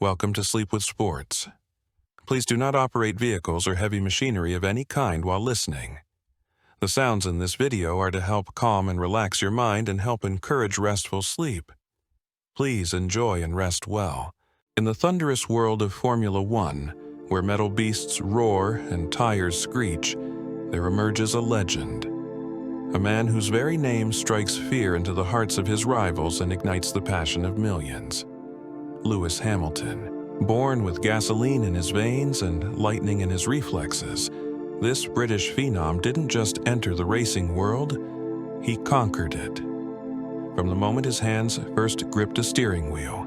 Welcome to Sleep with Sports. Please do not operate vehicles or heavy machinery of any kind while listening. The sounds in this video are to help calm and relax your mind and help encourage restful sleep. Please enjoy and rest well. In the thunderous world of Formula One, where metal beasts roar and tires screech, there emerges a legend. A man whose very name strikes fear into the hearts of his rivals and ignites the passion of millions. Lewis Hamilton. Born with gasoline in his veins and lightning in his reflexes, this British phenom didn't just enter the racing world, he conquered it. From the moment his hands first gripped a steering wheel,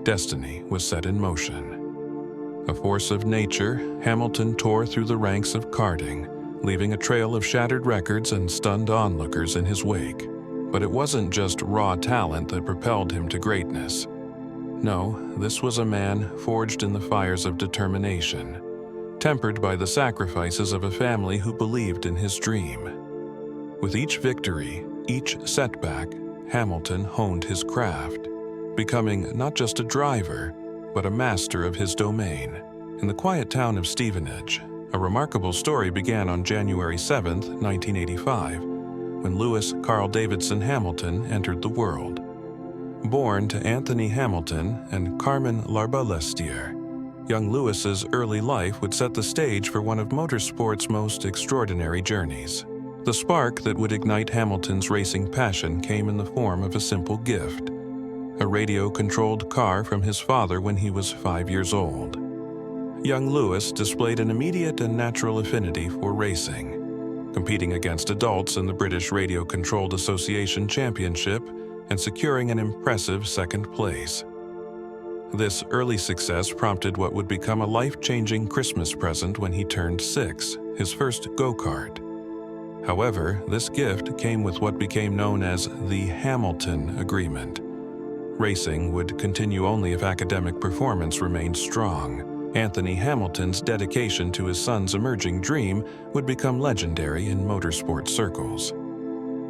destiny was set in motion. A force of nature, Hamilton tore through the ranks of karting, leaving a trail of shattered records and stunned onlookers in his wake. But it wasn't just raw talent that propelled him to greatness. No, this was a man forged in the fires of determination, tempered by the sacrifices of a family who believed in his dream. With each victory, each setback, Hamilton honed his craft, becoming not just a driver, but a master of his domain. In the quiet town of Stevenage, a remarkable story began on January 7, 1985, when Lewis Carl Davidson Hamilton entered the world. Born to Anthony Hamilton and Carmen Larbalestier, young Lewis's early life would set the stage for one of motorsport's most extraordinary journeys. The spark that would ignite Hamilton's racing passion came in the form of a simple gift, a radio-controlled car from his father when he was 5 years old. Young Lewis displayed an immediate and natural affinity for racing, competing against adults in the British Radio-Controlled Association Championship and securing an impressive second place. This early success prompted what would become a life-changing Christmas present when he turned 6, his first go-kart. However, this gift came with what became known as the Hamilton Agreement. Racing would continue only if academic performance remained strong. Anthony Hamilton's dedication to his son's emerging dream would become legendary in motorsport circles.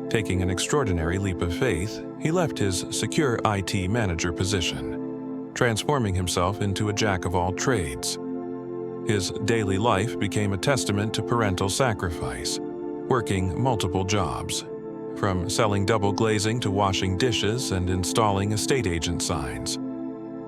Taking an extraordinary leap of faith, he left his secure IT manager position, transforming himself into a jack-of-all-trades. His daily life became a testament to parental sacrifice, working multiple jobs, from selling double glazing to washing dishes and installing estate agent signs.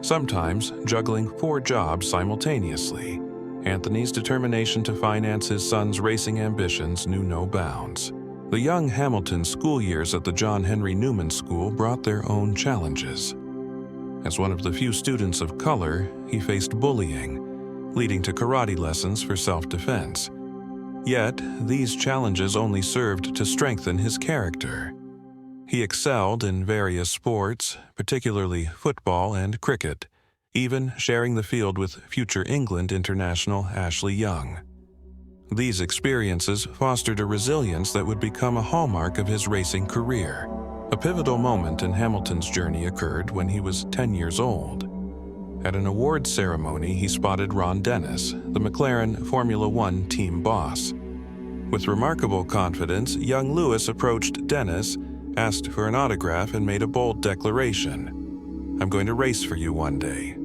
Sometimes juggling 4 jobs simultaneously, Anthony's determination to finance his son's racing ambitions knew no bounds. The young Hamilton school years at the John Henry Newman School brought their own challenges. As one of the few students of color, he faced bullying, leading to karate lessons for self-defense. Yet, these challenges only served to strengthen his character. He excelled in various sports, particularly football and cricket, even sharing the field with future England international Ashley Young. These experiences fostered a resilience that would become a hallmark of his racing career. A pivotal moment in Hamilton's journey occurred when he was 10 years old. At an awards ceremony, he spotted Ron Dennis, the McLaren Formula One team boss. With remarkable confidence, young Lewis approached Dennis, asked for an autograph, and made a bold declaration: "I'm going to race for you one day."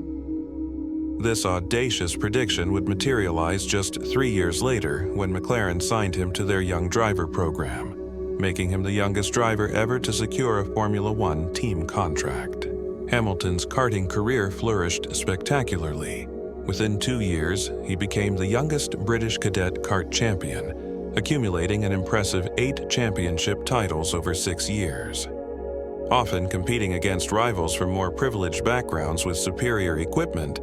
This audacious prediction would materialize just 3 years later when McLaren signed him to their young driver program, making him the youngest driver ever to secure a Formula One team contract. Hamilton's karting career flourished spectacularly. Within 2 years, he became the youngest British cadet kart champion, accumulating an impressive 8 championship titles over 6 years. Often competing against rivals from more privileged backgrounds with superior equipment,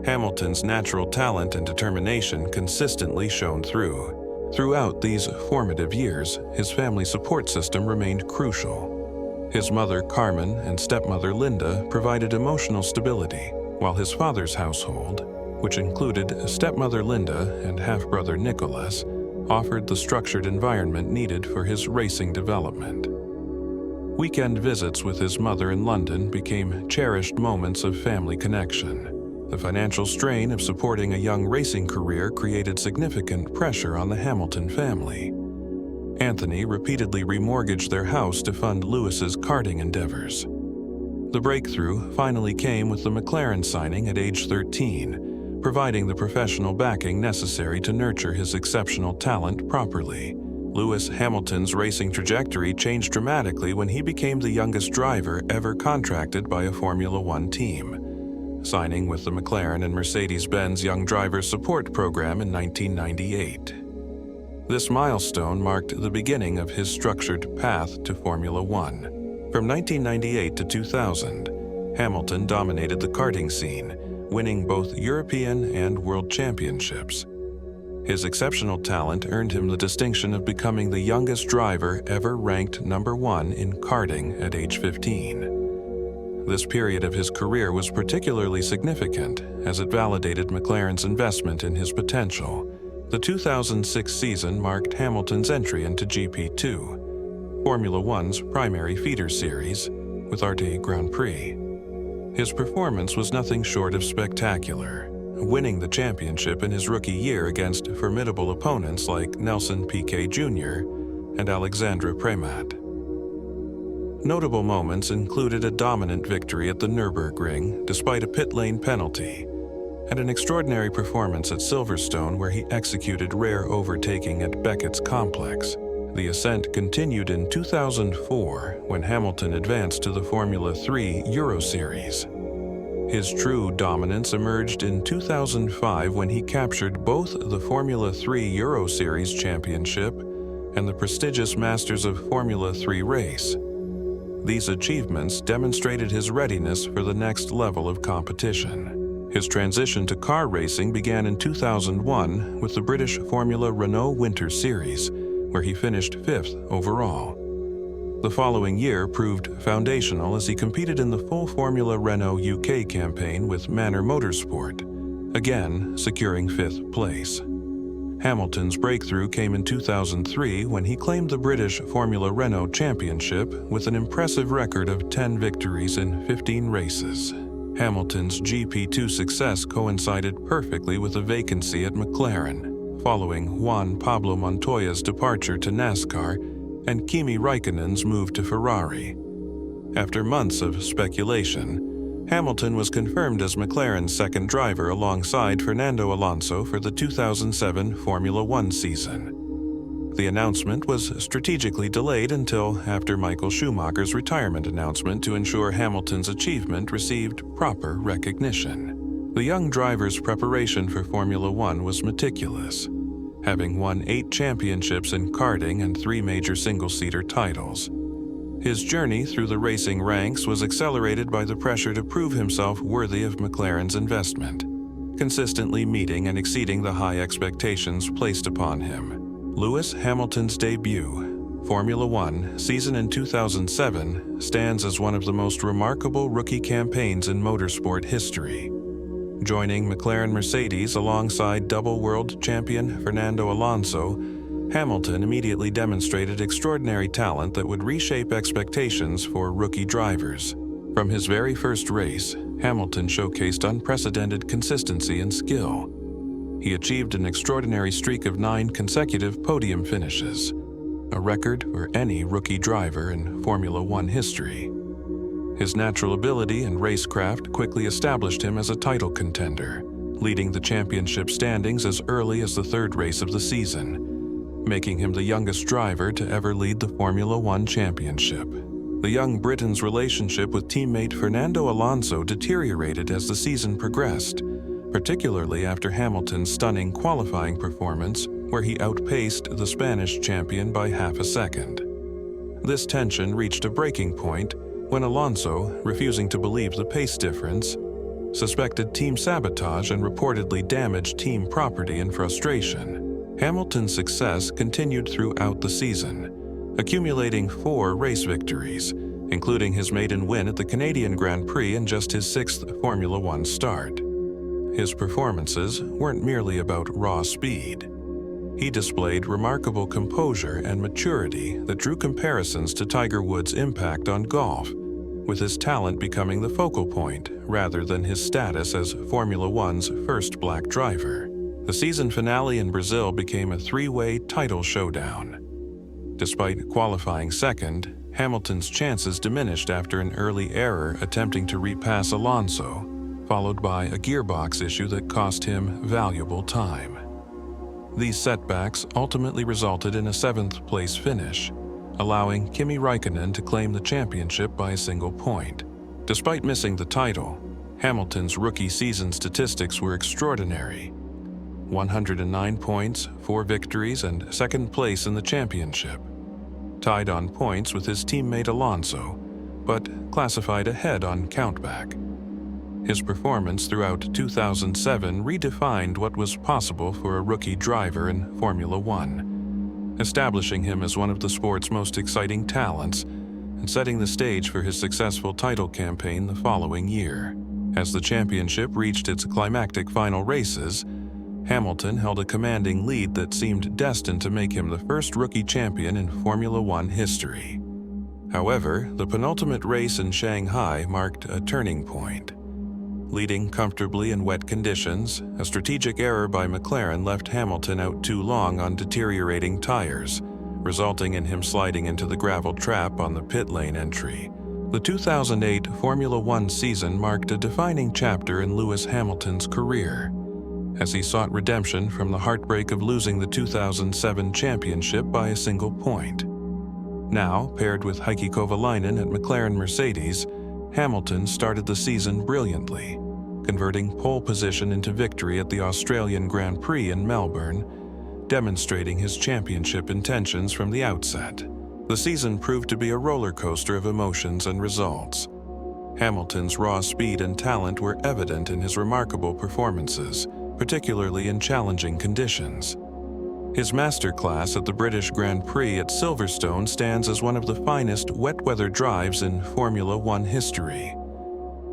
Hamilton's natural talent and determination consistently shone through. Throughout these formative years, his family support system remained crucial. His mother, Carmen, and stepmother, Linda, provided emotional stability, while his father's household, which included stepmother Linda and half-brother Nicholas, offered the structured environment needed for his racing development. Weekend visits with his mother in London became cherished moments of family connection. The financial strain of supporting a young racing career created significant pressure on the Hamilton family. Anthony repeatedly remortgaged their house to fund Lewis's karting endeavors. The breakthrough finally came with the McLaren signing at age 13, providing the professional backing necessary to nurture his exceptional talent properly. Lewis Hamilton's racing trajectory changed dramatically when he became the youngest driver ever contracted by a Formula One team, signing with the McLaren and Mercedes-Benz Young Drivers Support Program in 1998. This milestone marked the beginning of his structured path to Formula One. From 1998 to 2000, Hamilton dominated the karting scene, winning both European and World Championships. His exceptional talent earned him the distinction of becoming the youngest driver ever ranked #1 in karting at age 15. This period of his career was particularly significant as it validated McLaren's investment in his potential. The 2006 season marked Hamilton's entry into GP2, Formula One's primary feeder series, with Arte Grand Prix. His performance was nothing short of spectacular, winning the championship in his rookie year against formidable opponents like Nelson Piquet Jr. and Alexandre Premat. Notable moments included a dominant victory at the Nürburgring despite a pit lane penalty, and an extraordinary performance at Silverstone where he executed rare overtaking at Beckett's complex. The ascent continued in 2004 when Hamilton advanced to the Formula 3 Euro Series. His true dominance emerged in 2005 when he captured both the Formula 3 Euro Series championship and the prestigious Masters of Formula 3 race. These achievements demonstrated his readiness for the next level of competition. His transition to car racing began in 2001 with the British Formula Renault Winter Series, where he finished 5th overall. The following year proved foundational as he competed in the full Formula Renault UK campaign with Manor Motorsport, again securing 5th place. Hamilton's breakthrough came in 2003 when he claimed the British Formula Renault Championship with an impressive record of 10 victories in 15 races. Hamilton's GP2 success coincided perfectly with a vacancy at McLaren, following Juan Pablo Montoya's departure to NASCAR and Kimi Raikkonen's move to Ferrari. After months of speculation, Hamilton was confirmed as McLaren's second driver alongside Fernando Alonso for the 2007 Formula One season. The announcement was strategically delayed until after Michael Schumacher's retirement announcement to ensure Hamilton's achievement received proper recognition. The young driver's preparation for Formula One was meticulous, having won 8 championships in karting and 3 major single-seater titles. His journey through the racing ranks was accelerated by the pressure to prove himself worthy of McLaren's investment, consistently meeting and exceeding the high expectations placed upon him. Lewis Hamilton's debut, Formula One, season in 2007, stands as one of the most remarkable rookie campaigns in motorsport history. Joining McLaren Mercedes alongside double world champion Fernando Alonso, Hamilton immediately demonstrated extraordinary talent that would reshape expectations for rookie drivers. From his very first race, Hamilton showcased unprecedented consistency and skill. He achieved an extraordinary streak of 9 consecutive podium finishes, a record for any rookie driver in Formula One history. His natural ability and racecraft quickly established him as a title contender, leading the championship standings as early as the 3rd race of the season, making him the youngest driver to ever lead the Formula One championship. The young Briton's relationship with teammate Fernando Alonso deteriorated as the season progressed, particularly after Hamilton's stunning qualifying performance, where he outpaced the Spanish champion by half a second. This tension reached a breaking point when Alonso, refusing to believe the pace difference, suspected team sabotage and reportedly damaged team property in frustration. Hamilton's success continued throughout the season, accumulating 4 race victories, including his maiden win at the Canadian Grand Prix and just his 6th Formula One start. His performances weren't merely about raw speed. He displayed remarkable composure and maturity that drew comparisons to Tiger Woods' impact on golf, with his talent becoming the focal point rather than his status as Formula One's first black driver. The season finale in Brazil became a 3-way title showdown. Despite qualifying second, Hamilton's chances diminished after an early error attempting to repass Alonso, followed by a gearbox issue that cost him valuable time. These setbacks ultimately resulted in a 7th-place finish, allowing Kimi Räikkönen to claim the championship by a single point. Despite missing the title, Hamilton's rookie season statistics were extraordinary. 109 points, 4 victories, and 2nd place in the championship. Tied on points with his teammate Alonso, but classified ahead on countback. His performance throughout 2007 redefined what was possible for a rookie driver in Formula One, establishing him as one of the sport's most exciting talents and setting the stage for his successful title campaign the following year. As the championship reached its climactic final races, Hamilton held a commanding lead that seemed destined to make him the first rookie champion in Formula One history. However, the penultimate race in Shanghai marked a turning point. Leading comfortably in wet conditions, a strategic error by McLaren left Hamilton out too long on deteriorating tires, resulting in him sliding into the gravel trap on the pit lane entry. The 2008 Formula One season marked a defining chapter in Lewis Hamilton's career, as he sought redemption from the heartbreak of losing the 2007 championship by a single point. Now, paired with Heikki Kovalainen at McLaren Mercedes, Hamilton started the season brilliantly, converting pole position into victory at the Australian Grand Prix in Melbourne, demonstrating his championship intentions from the outset. The season proved to be a roller coaster of emotions and results. Hamilton's raw speed and talent were evident in his remarkable performances, particularly in challenging conditions. His masterclass at the British Grand Prix at Silverstone stands as one of the finest wet-weather drives in Formula One history.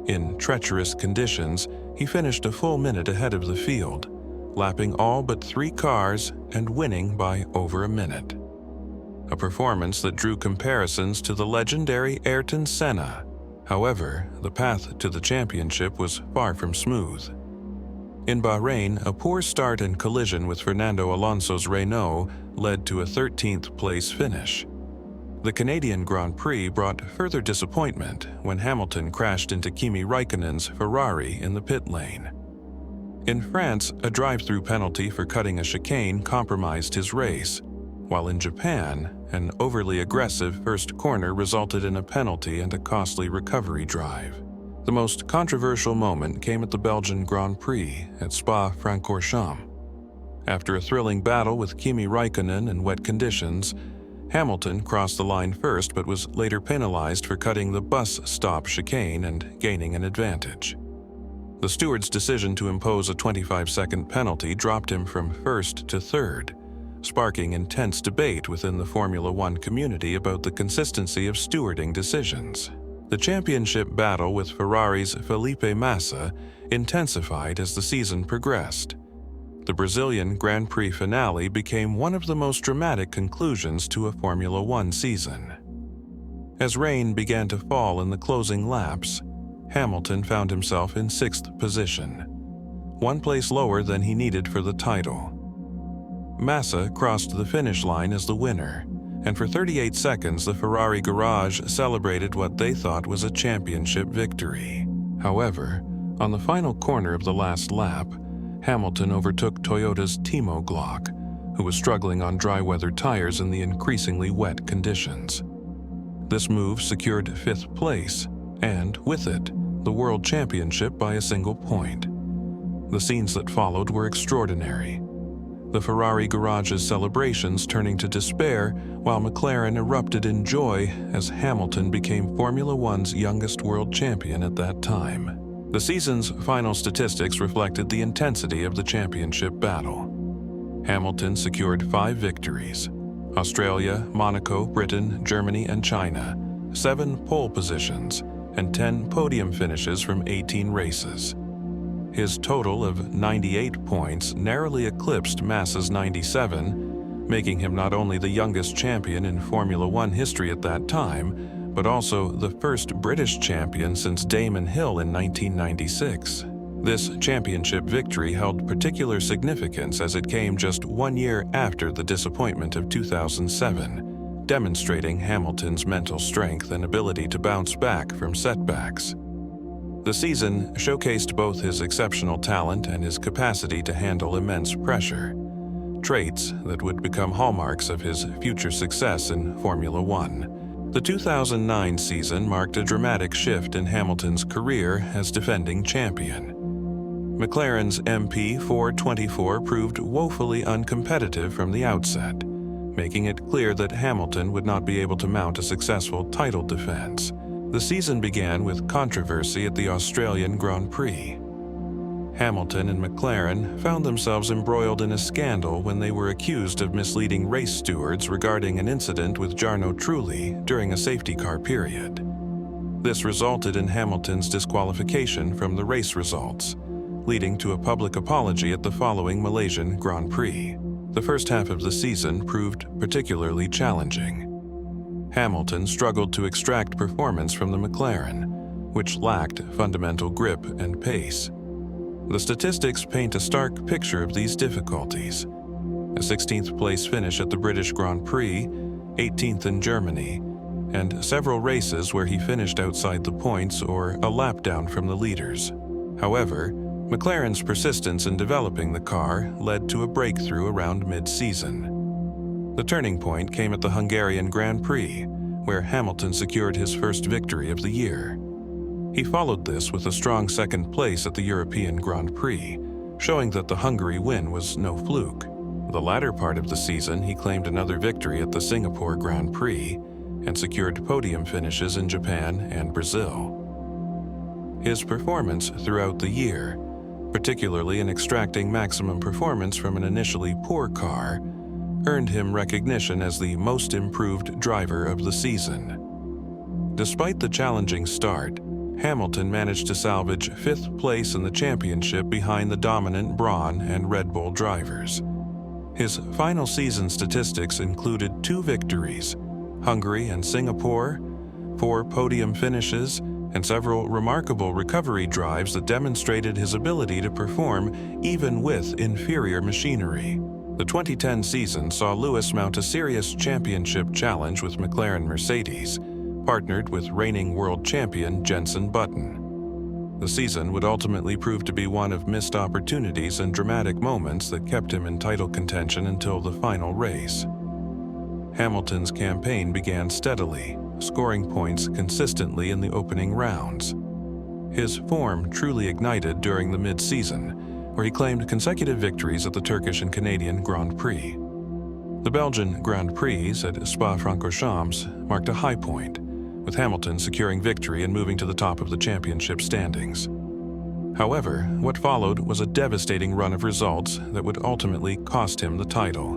In treacherous conditions, he finished a full minute ahead of the field, lapping all but 3 cars and winning by over a minute. A performance that drew comparisons to the legendary Ayrton Senna. However, the path to the championship was far from smooth. In Bahrain, a poor start and collision with Fernando Alonso's Renault led to a 13th place finish. The Canadian Grand Prix brought further disappointment when Hamilton crashed into Kimi Räikkönen's Ferrari in the pit lane. In France, a drive-through penalty for cutting a chicane compromised his race, while in Japan, an overly aggressive first corner resulted in a penalty and a costly recovery drive. The most controversial moment came at the Belgian Grand Prix at Spa-Francorchamps. After a thrilling battle with Kimi Räikkönen in wet conditions, Hamilton crossed the line first but was later penalized for cutting the bus stop chicane and gaining an advantage. The steward's decision to impose a 25-second penalty dropped him from first to third, sparking intense debate within the Formula One community about the consistency of stewarding decisions. The championship battle with Ferrari's Felipe Massa intensified as the season progressed. The Brazilian Grand Prix finale became one of the most dramatic conclusions to a Formula One season. As rain began to fall in the closing laps, Hamilton found himself in 6th position, 1 place lower than he needed for the title. Massa crossed the finish line as the winner, and for 38 seconds the Ferrari garage celebrated what they thought was a championship victory. However, on the final corner of the last lap, Hamilton overtook Toyota's Timo Glock, who was struggling on dry weather tires in the increasingly wet conditions. This move secured 5th place, and with it, the World Championship by a single point. The scenes that followed were extraordinary. The Ferrari garage's celebrations turning to despair, while McLaren erupted in joy as Hamilton became Formula One's youngest world champion at that time. The season's final statistics reflected the intensity of the championship battle. Hamilton secured 5 victories: Australia, Monaco, Britain, Germany, and China, 7 pole positions, and 10 podium finishes from 18 races. His total of 98 points narrowly eclipsed Massa's 97, making him not only the youngest champion in Formula One history at that time, but also the first British champion since Damon Hill in 1996. This championship victory held particular significance as it came just 1 year after the disappointment of 2007, demonstrating Hamilton's mental strength and ability to bounce back from setbacks. The season showcased both his exceptional talent and his capacity to handle immense pressure, traits that would become hallmarks of his future success in Formula One. The 2009 season marked a dramatic shift in Hamilton's career as defending champion. McLaren's MP424 proved woefully uncompetitive from the outset, making it clear that Hamilton would not be able to mount a successful title defense. The season began with controversy at the Australian Grand Prix. Hamilton and McLaren found themselves embroiled in a scandal when they were accused of misleading race stewards regarding an incident with Jarno Trulli during a safety car period. This resulted in Hamilton's disqualification from the race results, leading to a public apology at the following Malaysian Grand Prix. The first half of the season proved particularly challenging. Hamilton struggled to extract performance from the McLaren, which lacked fundamental grip and pace. The statistics paint a stark picture of these difficulties. A 16th place finish at the British Grand Prix, 18th in Germany, and several races where he finished outside the points or a lap down from the leaders. However, McLaren's persistence in developing the car led to a breakthrough around mid-season. The turning point came at the Hungarian Grand Prix, where Hamilton secured his first victory of the year. He followed this with a strong second place at the European Grand Prix, showing that the Hungary win was no fluke. The latter part of the season, he claimed another victory at the Singapore Grand Prix and secured podium finishes in Japan and Brazil. His performance throughout the year, particularly in extracting maximum performance from an initially poor car, earned him recognition as the most improved driver of the season. Despite the challenging start, Hamilton managed to salvage 5th place in the championship behind the dominant Brawn and Red Bull drivers. His final season statistics included 2 victories, Hungary and Singapore, 4 podium finishes, and several remarkable recovery drives that demonstrated his ability to perform even with inferior machinery. The 2010 season saw Lewis mount a serious championship challenge with McLaren Mercedes, partnered with reigning world champion Jenson Button. The season would ultimately prove to be one of missed opportunities and dramatic moments that kept him in title contention until the final race. Hamilton's campaign began steadily, scoring points consistently in the opening rounds. His form truly ignited during the mid-season, where he claimed consecutive victories at the Turkish and Canadian Grand Prix. The Belgian Grand Prix at Spa-Francorchamps marked a high point, with Hamilton securing victory and moving to the top of the championship standings. However, what followed was a devastating run of results that would ultimately cost him the title.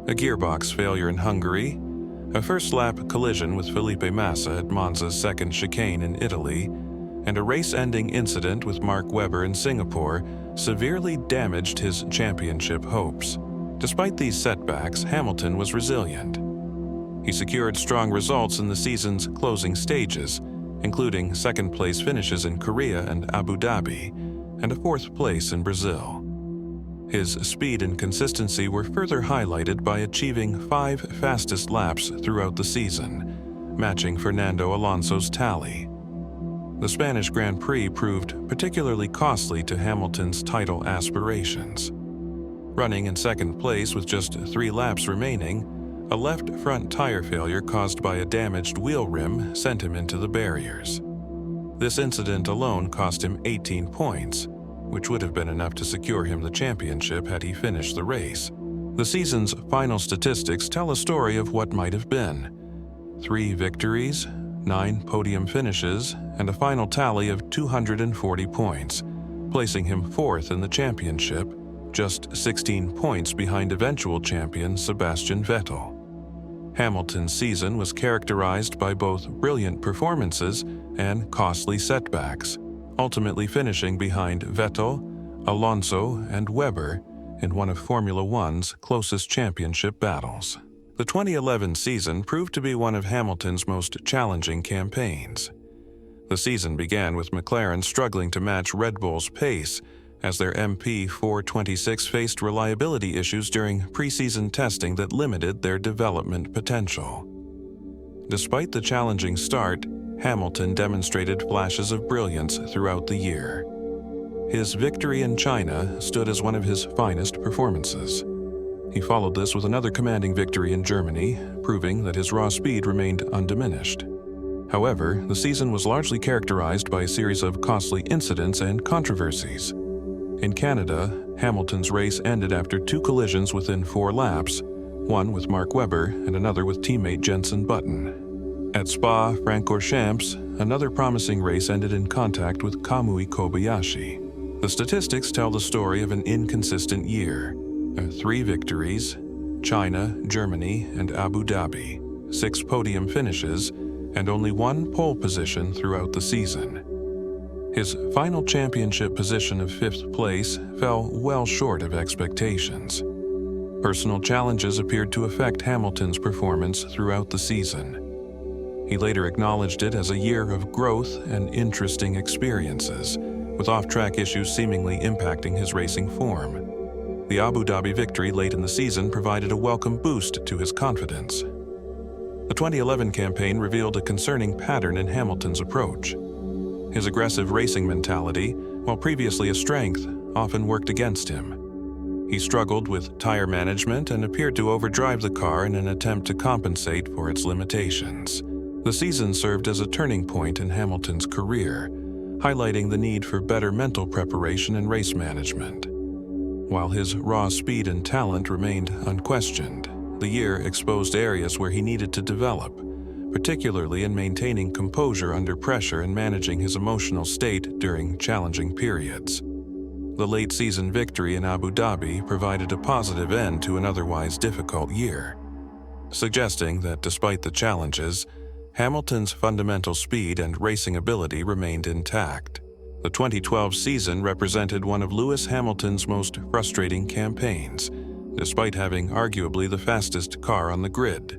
A gearbox failure in Hungary, a first-lap collision with Felipe Massa at Monza's second chicane in Italy, and a race-ending incident with Mark Webber in Singapore severely damaged his championship hopes. Despite these setbacks, Hamilton was resilient. He secured strong results in the season's closing stages, including second-place finishes in Korea and Abu Dhabi, and a 4th place in Brazil. His speed and consistency were further highlighted by achieving 5 fastest laps throughout the season, matching Fernando Alonso's tally. The Spanish Grand Prix proved particularly costly to Hamilton's title aspirations. Running in second place with just 3 laps remaining, a left front tire failure caused by a damaged wheel rim sent him into the barriers. This incident alone cost him 18 points, which would have been enough to secure him the championship had he finished the race. The season's final statistics tell a story of what might have been: 3 victories, 9 podium finishes, and a final tally of 240 points, placing him 4th in the championship, just 16 points behind eventual champion Sebastian Vettel. Hamilton's season was characterized by both brilliant performances and costly setbacks, ultimately finishing behind Vettel, Alonso, and Webber in one of Formula One's closest championship battles. The 2011 season proved to be one of Hamilton's most challenging campaigns. The season began with McLaren struggling to match Red Bull's pace as their MP426 faced reliability issues during preseason testing that limited their development potential. Despite the challenging start, Hamilton demonstrated flashes of brilliance throughout the year. His victory in China stood as one of his finest performances. He followed this with another commanding victory in Germany, proving that his raw speed remained undiminished. However, the season was largely characterized by a series of costly incidents and controversies. In Canada, Hamilton's race ended after 2 collisions within 4 laps, one with Mark Webber and another with teammate Jenson Button. At Spa-Francorchamps, another promising race ended in contact with Kamui Kobayashi. The statistics tell the story of an inconsistent year. 3 victories, China, Germany, and Abu Dhabi, 6 podium finishes, and only 1 pole position throughout the season. His final championship position of 5th place fell well short of expectations. Personal challenges appeared to affect Hamilton's performance throughout the season. He later acknowledged it as a year of growth and interesting experiences, with off-track issues seemingly impacting his racing form. The Abu Dhabi victory late in the season provided a welcome boost to his confidence. The 2011 campaign revealed a concerning pattern in Hamilton's approach. His aggressive racing mentality, while previously a strength, often worked against him. He struggled with tire management and appeared to overdrive the car in an attempt to compensate for its limitations. The season served as a turning point in Hamilton's career, highlighting the need for better mental preparation and race management. While his raw speed and talent remained unquestioned, the year exposed areas where he needed to develop, particularly in maintaining composure under pressure and managing his emotional state during challenging periods. The late-season victory in Abu Dhabi provided a positive end to an otherwise difficult year, suggesting that despite the challenges, Hamilton's fundamental speed and racing ability remained intact. The 2012 season represented one of Lewis Hamilton's most frustrating campaigns, despite having arguably the fastest car on the grid.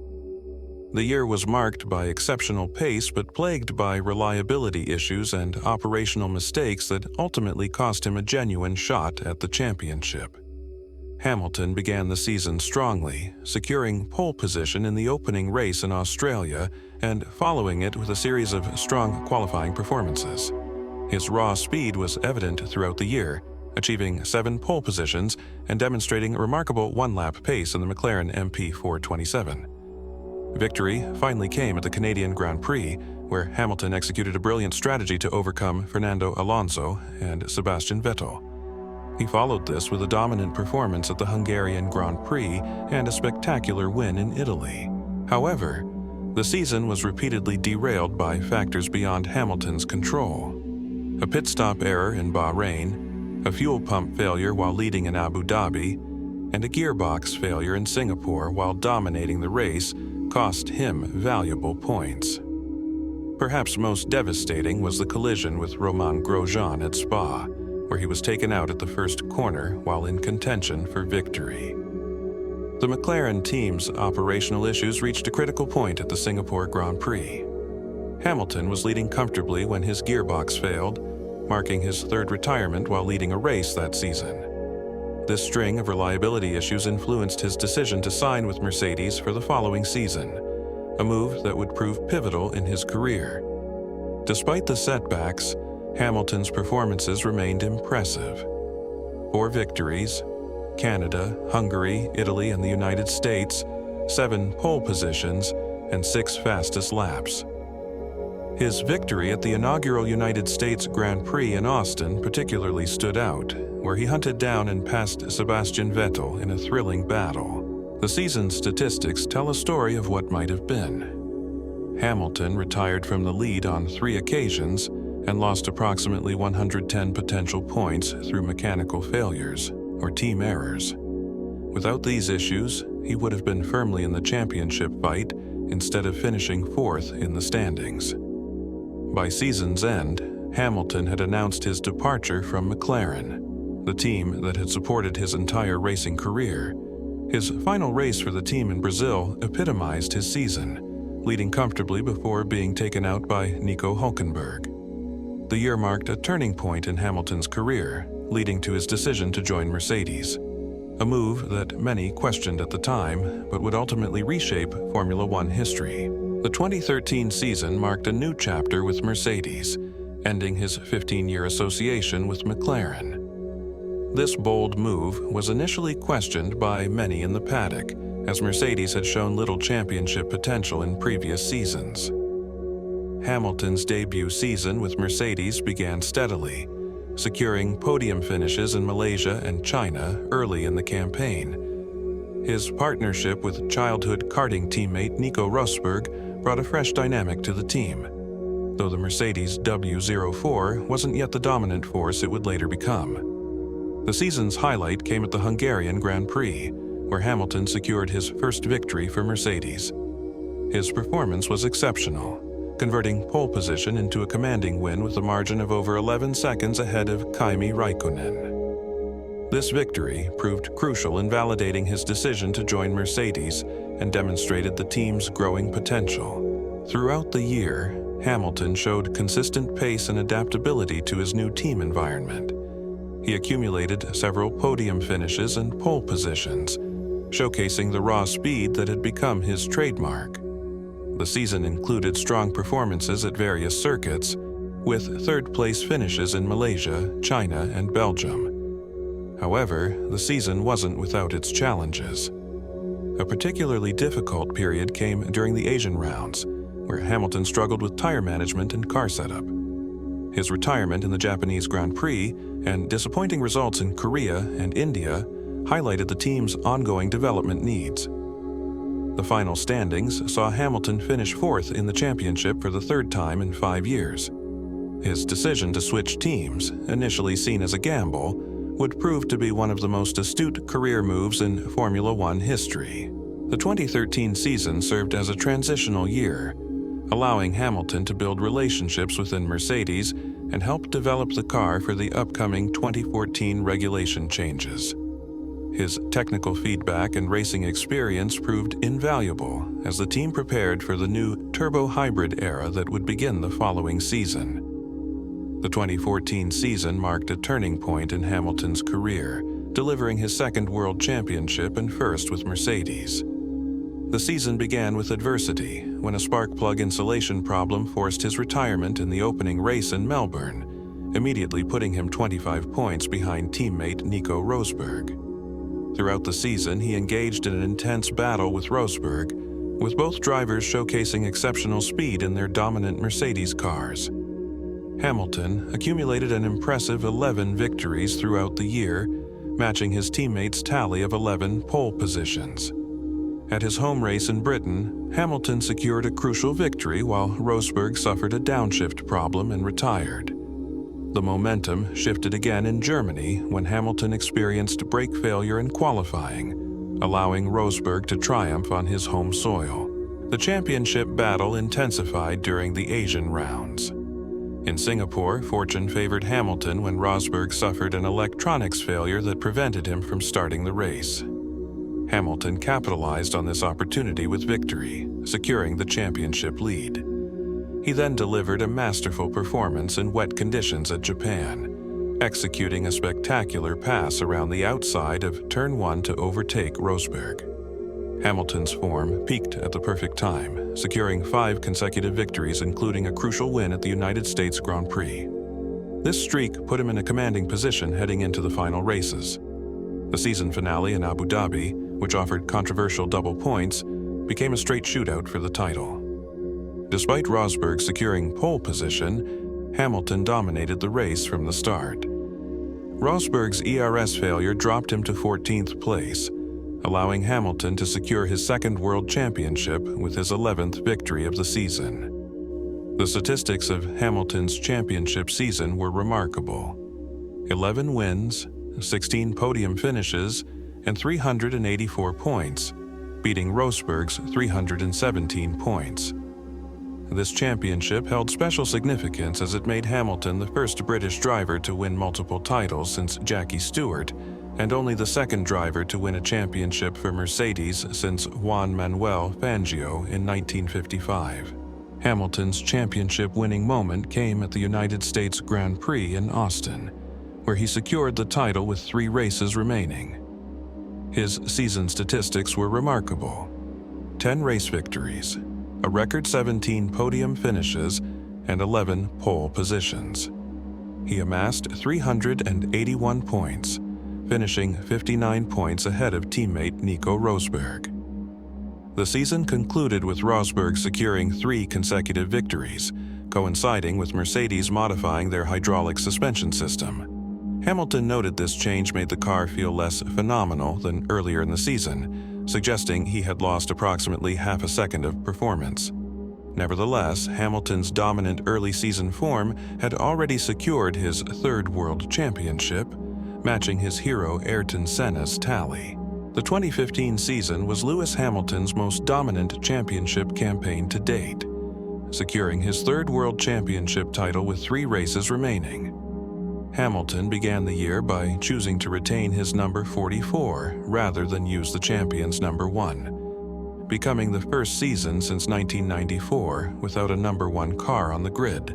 The year was marked by exceptional pace but plagued by reliability issues and operational mistakes that ultimately cost him a genuine shot at the championship. Hamilton began the season strongly, securing pole position in the opening race in Australia and following it with a series of strong qualifying performances. His raw speed was evident throughout the year, achieving 7 pole positions and demonstrating a remarkable 1-lap pace in the McLaren MP427. Victory finally came at the Canadian Grand Prix, where Hamilton executed a brilliant strategy to overcome Fernando Alonso and Sebastian Vettel. He followed this with a dominant performance at the Hungarian Grand Prix and a spectacular win in Italy. However, the season was repeatedly derailed by factors beyond Hamilton's control. A pit stop error in Bahrain, a fuel pump failure while leading in Abu Dhabi, and a gearbox failure in Singapore while dominating the race cost him valuable points. Perhaps most devastating was the collision with Romain Grosjean at Spa, where he was taken out at the first corner while in contention for victory. The McLaren team's operational issues reached a critical point at the Singapore Grand Prix. Hamilton was leading comfortably when his gearbox failed, marking his 3rd retirement while leading a race that season. This string of reliability issues influenced his decision to sign with Mercedes for the following season, a move that would prove pivotal in his career. Despite the setbacks, Hamilton's performances remained impressive. 4 victories, Canada, Hungary, Italy, and the United States, 7 pole positions, and 6 fastest laps. His victory at the inaugural United States Grand Prix in Austin particularly stood out, where he hunted down and passed Sebastian Vettel in a thrilling battle. The season's statistics tell a story of what might have been. Hamilton retired from the lead on 3 occasions and lost approximately 110 potential points through mechanical failures or team errors. Without these issues, he would have been firmly in the championship fight instead of finishing 4th in the standings. By season's end, Hamilton had announced his departure from McLaren, the team that had supported his entire racing career. His final race for the team in Brazil epitomized his season, leading comfortably before being taken out by Nico Hülkenberg. The year marked a turning point in Hamilton's career, leading to his decision to join Mercedes, a move that many questioned at the time but would ultimately reshape Formula One history. The 2013 season marked a new chapter with Mercedes, ending his 15-year association with McLaren. This bold move was initially questioned by many in the paddock, as Mercedes had shown little championship potential in previous seasons. Hamilton's debut season with Mercedes began steadily, securing podium finishes in Malaysia and China early in the campaign. His partnership with childhood karting teammate Nico Rosberg brought a fresh dynamic to the team, though the Mercedes W04 wasn't yet the dominant force it would later become. The season's highlight came at the Hungarian Grand Prix, where Hamilton secured his first victory for Mercedes. His performance was exceptional, converting pole position into a commanding win with a margin of over 11 seconds ahead of Kimi Räikkönen. This victory proved crucial in validating his decision to join Mercedes and demonstrated the team's growing potential. Throughout the year, Hamilton showed consistent pace and adaptability to his new team environment. He accumulated several podium finishes and pole positions, showcasing the raw speed that had become his trademark. The season included strong performances at various circuits, with third-place finishes in Malaysia, China, and Belgium. However, the season wasn't without its challenges. A particularly difficult period came during the Asian rounds, where Hamilton struggled with tire management and car setup. His retirement in the Japanese Grand Prix and disappointing results in Korea and India highlighted the team's ongoing development needs. The final standings saw Hamilton finish fourth in the championship for the third time in 5 years. His decision to switch teams, initially seen as a gamble, would prove to be one of the most astute career moves in Formula One history. The 2013 season served as a transitional year, allowing Hamilton to build relationships within Mercedes and help develop the car for the upcoming 2014 regulation changes. His technical feedback and racing experience proved invaluable as the team prepared for the new turbo-hybrid era that would begin the following season. The 2014 season marked a turning point in Hamilton's career, delivering his second world championship and first with Mercedes. The season began with adversity when a spark plug insulation problem forced his retirement in the opening race in Melbourne, immediately putting him 25 points behind teammate Nico Rosberg. Throughout the season, he engaged in an intense battle with Rosberg, with both drivers showcasing exceptional speed in their dominant Mercedes cars. Hamilton accumulated an impressive 11 victories throughout the year, matching his teammates' tally of 11 pole positions. At his home race in Britain, Hamilton secured a crucial victory while Rosberg suffered a downshift problem and retired. The momentum shifted again in Germany when Hamilton experienced brake failure in qualifying, allowing Rosberg to triumph on his home soil. The championship battle intensified during the Asian rounds. In Singapore, fortune favored Hamilton when Rosberg suffered an electronics failure that prevented him from starting the race. Hamilton capitalized on this opportunity with victory, securing the championship lead. He then delivered a masterful performance in wet conditions at Japan, executing a spectacular pass around the outside of Turn 1 to overtake Rosberg. Hamilton's form peaked at the perfect time, securing 5 consecutive victories, including a crucial win at the United States Grand Prix. This streak put him in a commanding position heading into the final races. The season finale in Abu Dhabi, which offered controversial double points, became a straight shootout for the title. Despite Rosberg securing pole position, Hamilton dominated the race from the start. Rosberg's ERS failure dropped him to 14th place, allowing Hamilton to secure his second world championship with his 11th victory of the season. The statistics of Hamilton's championship season were remarkable: 11 wins, 16 podium finishes, and 384 points, beating Rosberg's 317 points. This championship held special significance as it made Hamilton the first British driver to win multiple titles since Jackie Stewart, and only the second driver to win a championship for Mercedes since Juan Manuel Fangio in 1955. Hamilton's championship-winning moment came at the United States Grand Prix in Austin, where he secured the title with 3 races remaining. His season statistics were remarkable: 10 race victories, a record 17 podium finishes and 11 pole positions. He amassed 381 points, finishing 59 points ahead of teammate Nico Rosberg. The season concluded with Rosberg securing 3 consecutive victories, coinciding with Mercedes modifying their hydraulic suspension system. Hamilton noted this change made the car feel less phenomenal than earlier in the season, suggesting he had lost approximately half a second of performance. Nevertheless, Hamilton's dominant early season form had already secured his 3rd World Championship, matching his hero Ayrton Senna's tally. The 2015 season was Lewis Hamilton's most dominant championship campaign to date, securing his 3rd World Championship title with 3 races remaining. Hamilton began the year by choosing to retain his number 44 rather than use the champion's number 1, becoming the first season since 1994 without a number 1 car on the grid.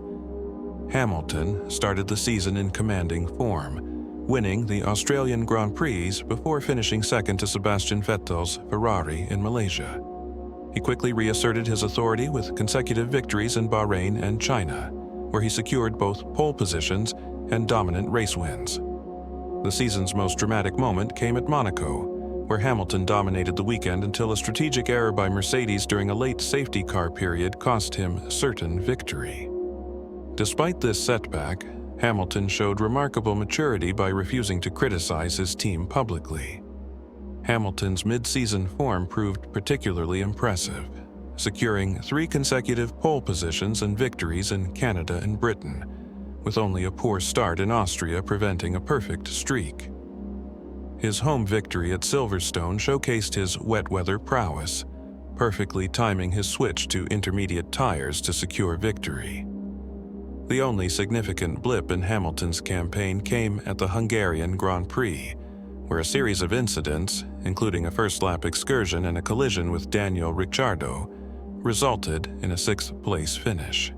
Hamilton started the season in commanding form, winning the Australian Grand Prix before finishing second to Sebastian Vettel's Ferrari in Malaysia. He quickly reasserted his authority with consecutive victories in Bahrain and China, where he secured both pole positions and dominant race wins. The season's most dramatic moment came at Monaco, where Hamilton dominated the weekend until a strategic error by Mercedes during a late safety car period cost him certain victory. Despite this setback, Hamilton showed remarkable maturity by refusing to criticize his team publicly. Hamilton's mid-season form proved particularly impressive, securing 3 consecutive pole positions and victories in Canada and Britain, with only a poor start in Austria preventing a perfect streak. His home victory at Silverstone showcased his wet-weather prowess, perfectly timing his switch to intermediate tires to secure victory. The only significant blip in Hamilton's campaign came at the Hungarian Grand Prix, where a series of incidents, including a first-lap excursion and a collision with Daniel Ricciardo, resulted in a 6th-place finish.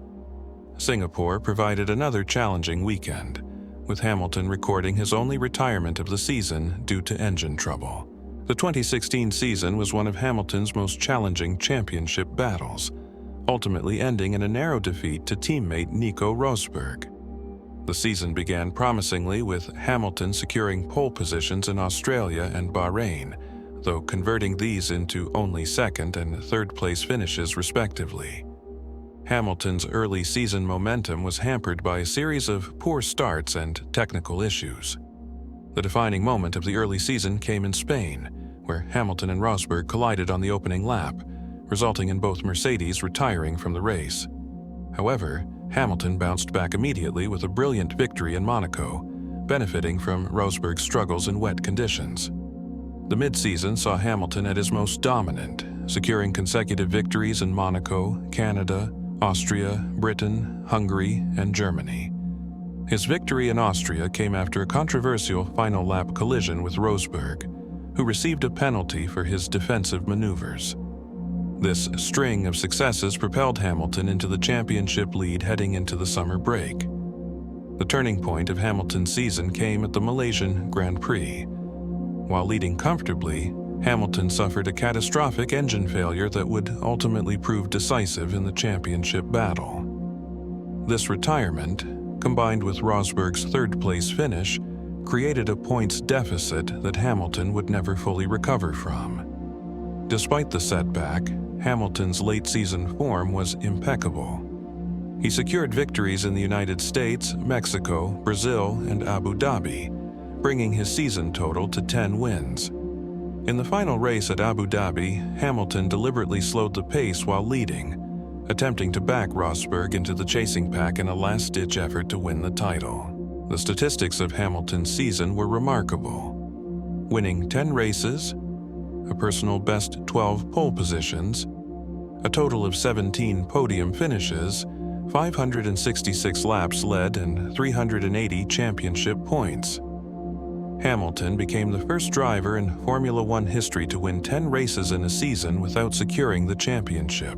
Singapore provided another challenging weekend, with Hamilton recording his only retirement of the season due to engine trouble. The 2016 season was one of Hamilton's most challenging championship battles, ultimately ending in a narrow defeat to teammate Nico Rosberg. The season began promisingly with Hamilton securing pole positions in Australia and Bahrain, though converting these into only 2nd and 3rd place finishes respectively. Hamilton's early season momentum was hampered by a series of poor starts and technical issues. The defining moment of the early season came in Spain, where Hamilton and Rosberg collided on the opening lap, resulting in both Mercedes retiring from the race. However, Hamilton bounced back immediately with a brilliant victory in Monaco, benefiting from Rosberg's struggles in wet conditions. The mid-season saw Hamilton at his most dominant, securing consecutive victories in Monaco, Canada, Austria, Britain, Hungary, and Germany. His victory in Austria came after a controversial final lap collision with Rosberg, who received a penalty for his defensive maneuvers. This string of successes propelled Hamilton into the championship lead heading into the summer break. The turning point of Hamilton's season came at the Malaysian Grand Prix. While leading comfortably, Hamilton suffered a catastrophic engine failure that would ultimately prove decisive in the championship battle. This retirement, combined with Rosberg's 3rd place finish, created a points deficit that Hamilton would never fully recover from. Despite the setback, Hamilton's late-season form was impeccable. He secured victories in the United States, Mexico, Brazil, and Abu Dhabi, bringing his season total to 10 wins. In the final race at Abu Dhabi, Hamilton deliberately slowed the pace while leading, attempting to back Rosberg into the chasing pack in a last-ditch effort to win the title. The statistics of Hamilton's season were remarkable, winning 10 races, a personal best 12 pole positions, a total of 17 podium finishes, 566 laps led, and 380 championship points. Hamilton became the first driver in Formula One history to win 10 races in a season without securing the championship.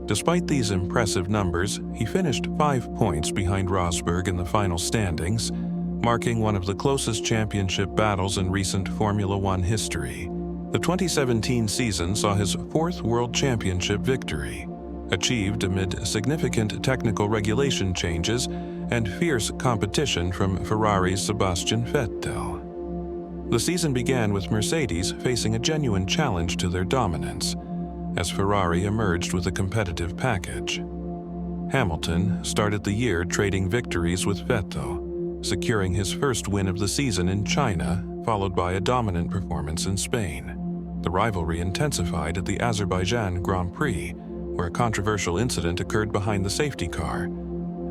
Despite these impressive numbers, he finished 5 points behind Rosberg in the final standings, marking one of the closest championship battles in recent Formula One history. The 2017 season saw his fourth World Championship victory, achieved amid significant technical regulation changes and fierce competition from Ferrari's Sebastian Vettel. The season began with Mercedes facing a genuine challenge to their dominance, as Ferrari emerged with a competitive package. Hamilton started the year trading victories with Vettel, securing his first win of the season in China, followed by a dominant performance in Spain. The rivalry intensified at the Azerbaijan Grand Prix, where a controversial incident occurred behind the safety car.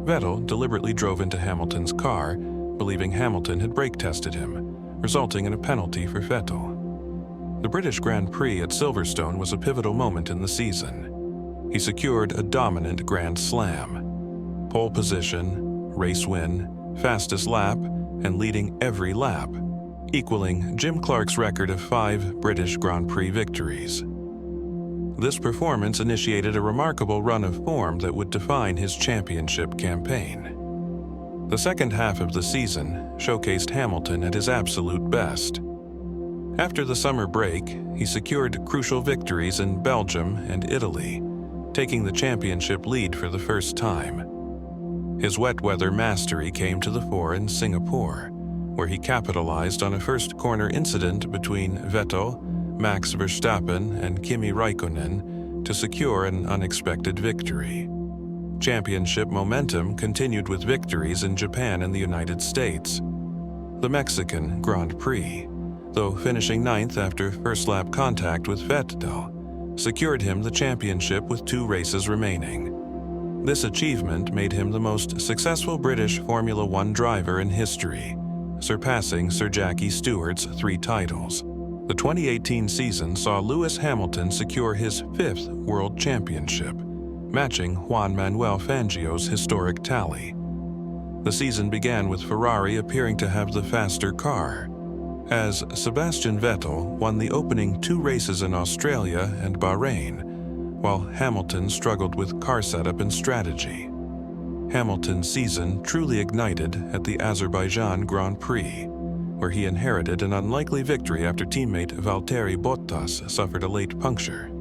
Vettel deliberately drove into Hamilton's car, believing Hamilton had brake tested him, resulting in a penalty for Vettel. The British Grand Prix at Silverstone was a pivotal moment in the season. He secured a dominant Grand Slam, pole position, race win, fastest lap, and leading every lap, equaling Jim Clark's record of 5 British Grand Prix victories. This performance initiated a remarkable run of form that would define his championship campaign. The second half of the season showcased Hamilton at his absolute best. After the summer break, he secured crucial victories in Belgium and Italy, taking the championship lead for the first time. His wet weather mastery came to the fore in Singapore, where he capitalized on a first corner incident between Vettel, Max Verstappen, and Kimi Raikkonen to secure an unexpected victory. Championship momentum continued with victories in Japan and the United States. The Mexican Grand Prix, though finishing 9th after first-lap contact with Vettel, secured him the championship with 2 races remaining. This achievement made him the most successful British Formula One driver in history, surpassing Sir Jackie Stewart's 3 titles. The 2018 season saw Lewis Hamilton secure his 5th World Championship, matching Juan Manuel Fangio's historic tally. The season began with Ferrari appearing to have the faster car, as Sebastian Vettel won the opening 2 races in Australia and Bahrain, while Hamilton struggled with car setup and strategy. Hamilton's season truly ignited at the Azerbaijan Grand Prix, where he inherited an unlikely victory after teammate Valtteri Bottas suffered a late puncture.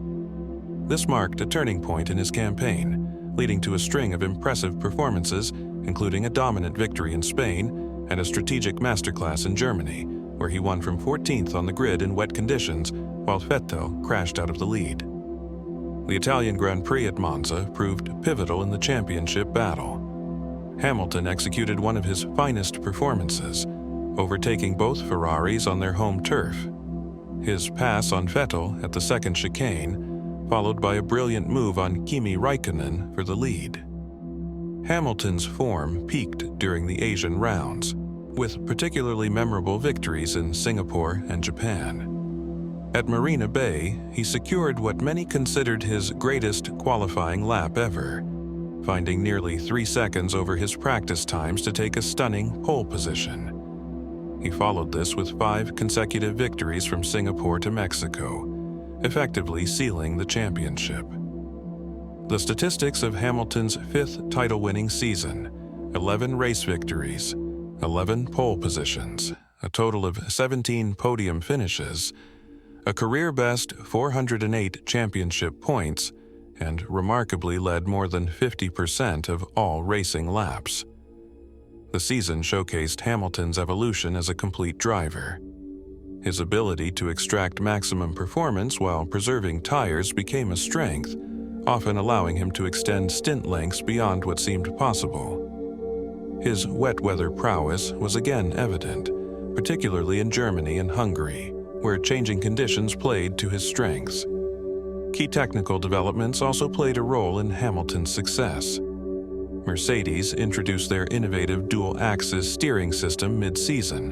This marked a turning point in his campaign, leading to a string of impressive performances, including a dominant victory in Spain and a strategic masterclass in Germany, where he won from 14th on the grid in wet conditions, while Vettel crashed out of the lead. The Italian Grand Prix at Monza proved pivotal in the championship battle. Hamilton executed one of his finest performances, overtaking both Ferraris on their home turf. His pass on Vettel at the second chicane, followed by a brilliant move on Kimi Raikkonen for the lead. Hamilton's form peaked during the Asian rounds, with particularly memorable victories in Singapore and Japan. At Marina Bay, he secured what many considered his greatest qualifying lap ever, finding nearly 3 seconds over his practice times to take a stunning pole position. He followed this with 5 consecutive victories from Singapore to Mexico, effectively sealing the championship. The statistics of Hamilton's 5th title-winning season: 11 race victories, 11 pole positions, a total of 17 podium finishes, a career-best 408 championship points, and remarkably led more than 50% of all racing laps. The season showcased Hamilton's evolution as a complete driver. His ability to extract maximum performance while preserving tires became a strength, often allowing him to extend stint lengths beyond what seemed possible. His wet weather prowess was again evident, particularly in Germany and Hungary, where changing conditions played to his strengths. Key technical developments also played a role in Hamilton's success. Mercedes introduced their innovative dual-axis steering system mid-season,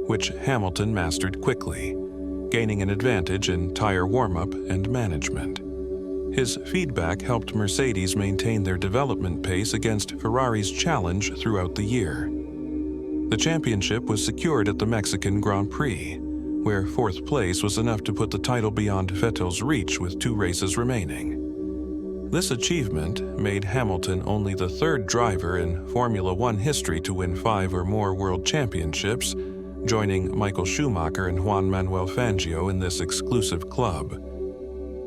which Hamilton mastered quickly, gaining an advantage in tire warm-up and management. His feedback helped Mercedes maintain their development pace against Ferrari's challenge throughout the year. The championship was secured at the Mexican Grand Prix, where 4th place was enough to put the title beyond Vettel's reach with 2 races remaining. This achievement made Hamilton only the 3rd driver in Formula One history to win 5 or more world championships, joining Michael Schumacher and Juan Manuel Fangio in this exclusive club.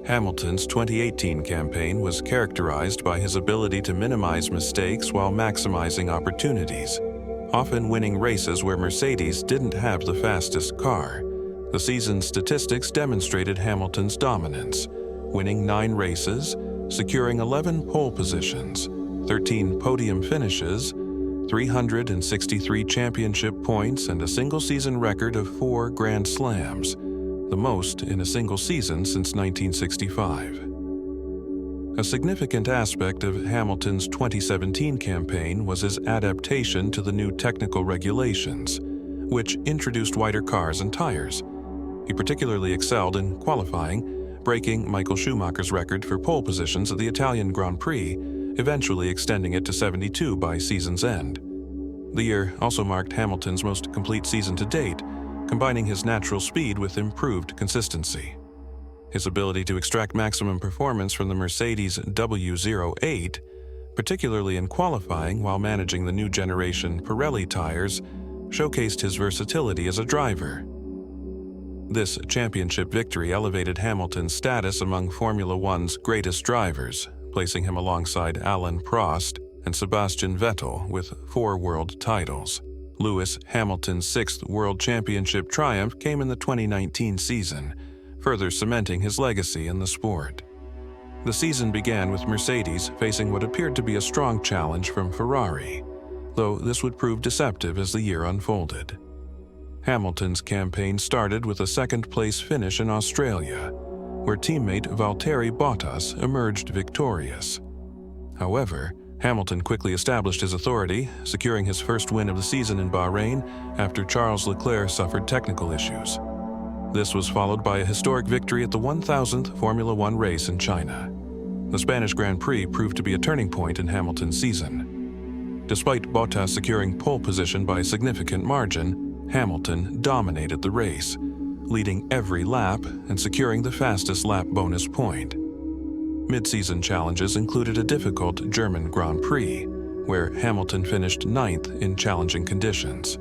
Hamilton's 2018 campaign was characterized by his ability to minimize mistakes while maximizing opportunities, often winning races where Mercedes didn't have the fastest car. The season's statistics demonstrated Hamilton's dominance, winning 9 races, securing 11 pole positions, 13 podium finishes, 363 championship points, and a single-season record of 4 Grand Slams, the most in a single season since 1965. A significant aspect of Hamilton's 2017 campaign was his adaptation to the new technical regulations, which introduced wider cars and tires. He particularly excelled in qualifying, breaking Michael Schumacher's record for pole positions at the Italian Grand Prix, eventually extending it to 72 by season's end. The year also marked Hamilton's most complete season to date, combining his natural speed with improved consistency. His ability to extract maximum performance from the Mercedes W08, particularly in qualifying while managing the new generation Pirelli tires, showcased his versatility as a driver. This championship victory elevated Hamilton's status among Formula One's greatest drivers, placing him alongside Alain Prost and Sebastian Vettel with 4 world titles. Lewis Hamilton's 6th World Championship triumph came in the 2019 season, further cementing his legacy in the sport. The season began with Mercedes facing what appeared to be a strong challenge from Ferrari, though this would prove deceptive as the year unfolded. Hamilton's campaign started with a second-place finish in Australia, where teammate Valtteri Bottas emerged victorious. However, Hamilton quickly established his authority, securing his first win of the season in Bahrain after Charles Leclerc suffered technical issues. This was followed by a historic victory at the 1000th Formula One race in China. The Spanish Grand Prix proved to be a turning point in Hamilton's season. Despite Bottas securing pole position by a significant margin, Hamilton dominated the race, leading every lap and securing the fastest lap bonus point. Mid-season challenges included a difficult German Grand Prix, where Hamilton finished 9th in challenging conditions.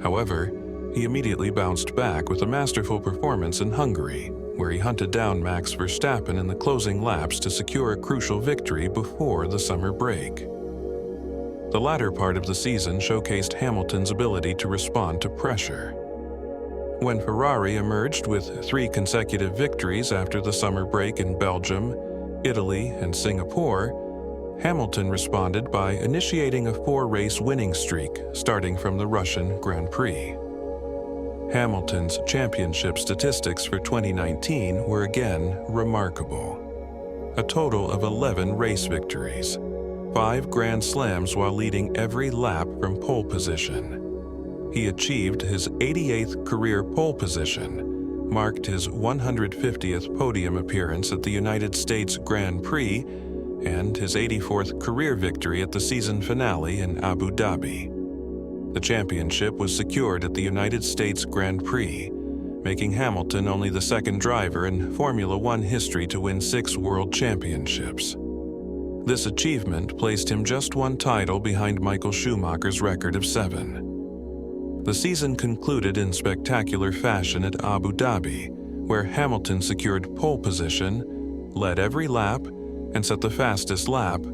However, he immediately bounced back with a masterful performance in Hungary, where he hunted down Max Verstappen in the closing laps to secure a crucial victory before the summer break. The latter part of the season showcased Hamilton's ability to respond to pressure. When Ferrari emerged with 3 consecutive victories after the summer break in Belgium, Italy, and Singapore, Hamilton responded by initiating a 4-race winning streak starting from the Russian Grand Prix. Hamilton's championship statistics for 2019 were again remarkable. A total of 11 race victories, 5 Grand Slams while leading every lap from pole position. He achieved his 88th career pole position, marked his 150th podium appearance at the United States Grand Prix, and his 84th career victory at the season finale in Abu Dhabi. The championship was secured at the United States Grand Prix, making Hamilton only the second driver in Formula One history to win 6 world championships. This achievement placed him just 1 title behind Michael Schumacher's record of 7. The season concluded in spectacular fashion at Abu Dhabi, where Hamilton secured pole position, led every lap, and set the fastest lap,